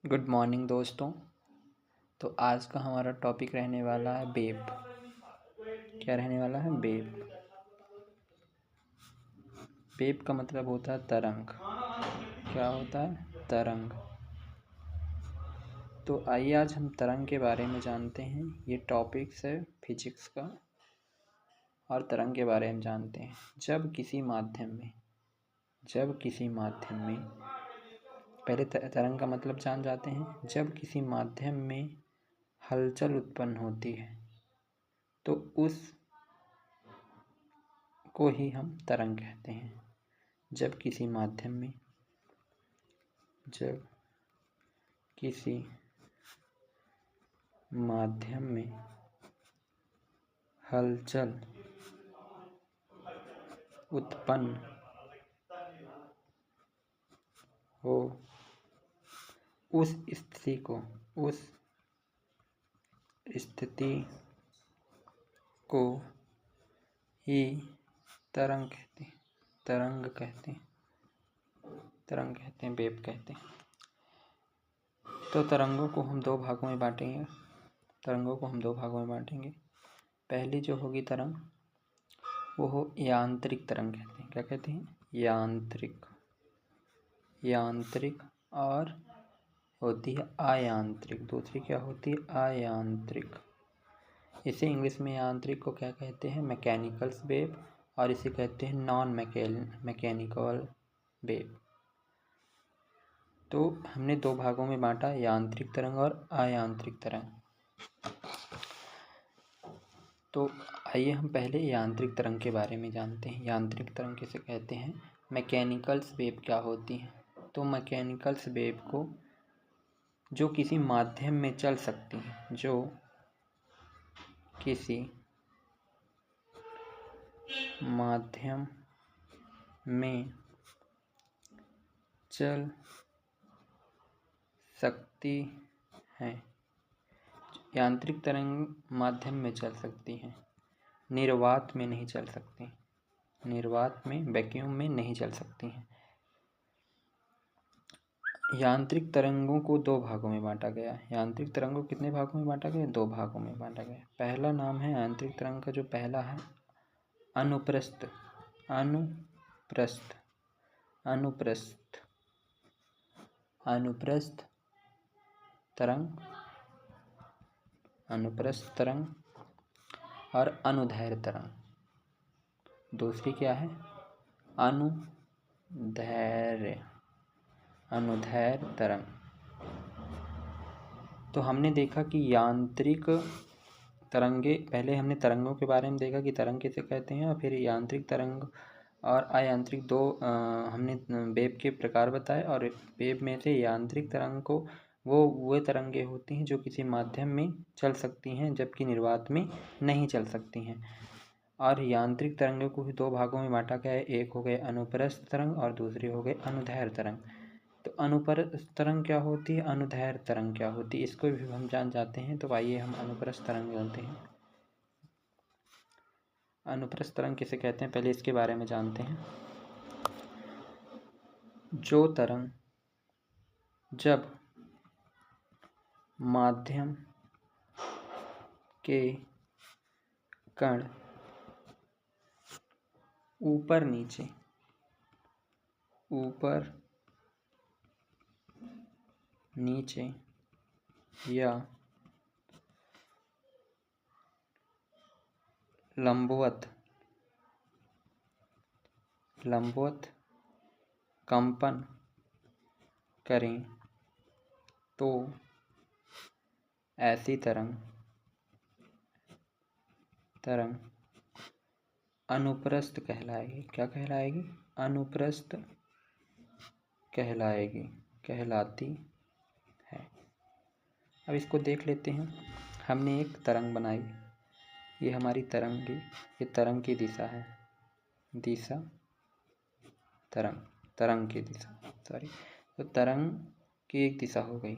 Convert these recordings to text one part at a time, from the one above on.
Good morning दोस्तों। तो आज का हमारा टॉपिक रहने वाला है वेव। क्या रहने वाला है? वेव। वेव का मतलब होता है तरंग। क्या होता है? तरंग। तो आइए आज हम तरंग के बारे में जानते हैं। ये टॉपिक्स है फिजिक्स का और तरंग के बारे में जानते हैं। जब किसी माध्यम में पहले तरंग का मतलब जान जाते हैं। जब किसी माध्यम में हलचल उत्पन्न होती है तो उस को ही हम तरंग कहते हैं। जब किसी माध्यम में हलचल उत्पन्न हो उस स्थिति को ही तरंग कहते हैं, वेव कहते हैं। तो तरंगों को हम दो भागों में बांटेंगे। पहली जो होगी तरंग वो हो यांत्रिक तरंग कहते हैं। क्या कहते हैं? यांत्रिक। और होती है अयांत्रिक। दूसरी क्या होती है? अयांत्रिक। इसे इंग्लिश में यांत्रिक को क्या कहते हैं? Mechanical wave. और इसे कहते हैं नॉन मैकेनिकल वेव। तो हमने दो भागों में बांटा, यांत्रिक तरंग और अयांत्रिक तरंग। तो आइए हम पहले यांत्रिक तरंग के बारे में जानते हैं। यांत्रिक तरंग किसे कहते हैं? मैकेनिकल्स वेव क्या होती हैं? तो मैकेनिकल्स वेव को जो किसी माध्यम में चल सकती हैं, जो किसी माध्यम में चल सकती हैं। यांत्रिक तरंग माध्यम में चल सकती हैं, निर्वात में नहीं चल सकती। वैक्यूम में नहीं चल सकती हैं। यांत्रिक तरंगों को दो भागों में बांटा गया है। यांत्रिक तरंगों कितने भागों में बांटा गया? दो भागों में बांटा गया। पहला नाम है यांत्रिक तरंग का, जो पहला है अनुप्रस्थ तरंग और अनुदैर्ध्य तरंग। दूसरी क्या है? अनुदैर्ध्य तरंग। तो हमने देखा कि यांत्रिक तरंगे, पहले हमने तरंगों के बारे में देखा कि तरंग किसे कहते हैं, और फिर यांत्रिक तरंग और अयांत्रिक दो हमने वेव के प्रकार बताए। और वेव में से यांत्रिक तरंग को वो तरंगे होती हैं जो किसी माध्यम में चल सकती हैं, जबकि निर्वात में नहीं चल सकती हैं। और यांत्रिक तरंगों को भी दो भागों में बांटा गया है। एक हो गए अनुप्रस्थ तरंग और दूसरे हो गए अनुदैर्ध्य तरंग। तो अनुप्रस्थ तरंग क्या होती है, अनुदैर्ध्य तरंग क्या होती है, इसको भी हम जान जाते हैं। तो आइए हम अनुप्रस्थ तरंग जानते हैं। अनुप्रस्थ तरंग किसे कहते हैं, पहले इसके बारे में जानते हैं। जो तरंग जब माध्यम के कण ऊपर नीचे या लंबवत कंपन करें तो ऐसी तरंग अनुप्रस्थ कहलाएगी। क्या कहलाएगी? अनुप्रस्थ कहलाती है। अब इसको देख लेते हैं। हमने एक तरंग बनाई, ये हमारी तरंग, ये तरंग की दिशा है। तरंग की दिशा तो तरंग की एक दिशा हो गई।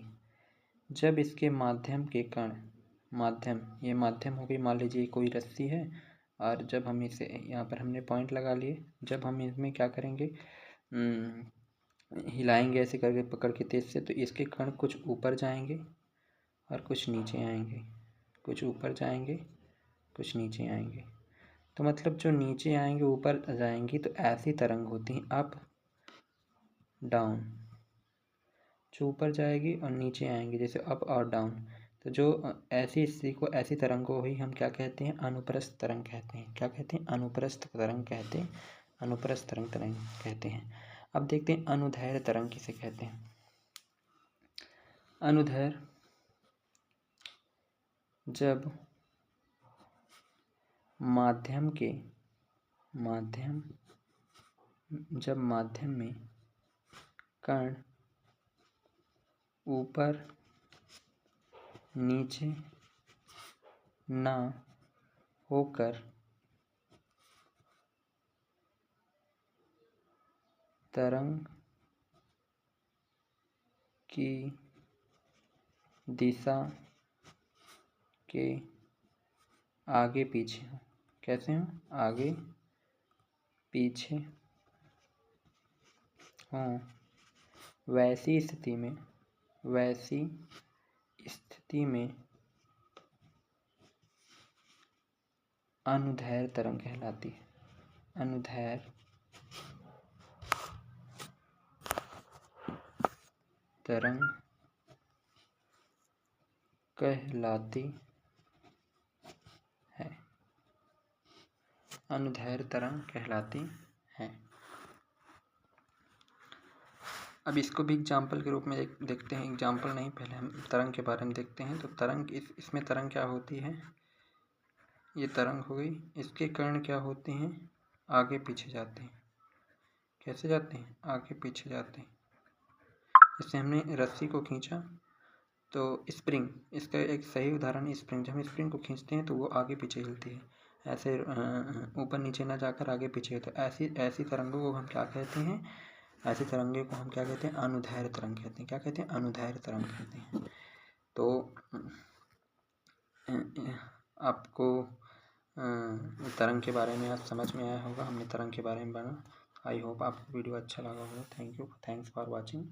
जब इसके माध्यम के कण, ये माध्यम हो गई, मान लीजिए कोई रस्सी है, और जब हम इसे यहाँ पर हमने पॉइंट लगा लिए, जब हम इसमें क्या करेंगे, हिलाएंगे ऐसे करके पकड़ के तेज से, तो इसके कण कुछ ऊपर जाएंगे और कुछ नीचे आएंगे, कुछ ऊपर जाएंगे कुछ नीचे आएंगे। तो मतलब जो नीचे आएंगे ऊपर जाएंगी तो ऐसी तरंग होती हैं अप डाउन, जो ऊपर जाएगी और नीचे आएंगी जैसे अप और डाउन। तो जो ऐसी स्थिति को, ऐसी तरंग को ही हम क्या कहते हैं, अनुप्रस्थ तरंग कहते हैं। क्या कहते हैं, अनुप्रस्थ तरंग कहते हैं, अनुप्रस्थ तरंग कहते हैं। अब देखते हैं अनुदैर्ध्य तरंग किसे कहते हैं। अनुदैर्ध्य जब माध्यम में कण ऊपर नीचे ना होकर तरंग की दिशा के आगे पीछे हो। कैसे हो, आगे पीछे हों, वैसी स्थिति में अनुदैर्ध्य तरंग कहलाती है। अनुदैर्ध्य तरंग कहलाती है। अनुदैर्ध्य तरंग कहलाती है। अब इसको भी एग्जाम्पल के रूप में देखते हैं। एग्जाम्पल नहीं, पहले हम तरंग के बारे में देखते हैं। तो तरंग, इसमें तरंग क्या होती है, ये तरंग हो गई। इसके कण क्या होते हैं, आगे पीछे जाते हैं। कैसे जाते हैं, आगे पीछे जाते हैं। जैसे हमने रस्सी को खींचा तो स्प्रिंग, इसका एक सही उदाहरण स्प्रिंग। जब हम स्प्रिंग को खींचते हैं तो वो आगे पीछे हिलती है, ऐसे ऊपर नीचे ना जाकर आगे पीछे। तो ऐसी तरंगों को हम क्या कहते हैं, ऐसी तरंगे को हम क्या कहते हैं, अनुदैर्ध्य तरंग कहते हैं। क्या कहते हैं, अनुदैर्ध्य तरंग कहते हैं। तो आपको तरंग के बारे में आज समझ में आया होगा। हमने तरंग के बारे में बना। आई होप आपको वीडियो अच्छा लगा होगा। Thank you, thanks for watching.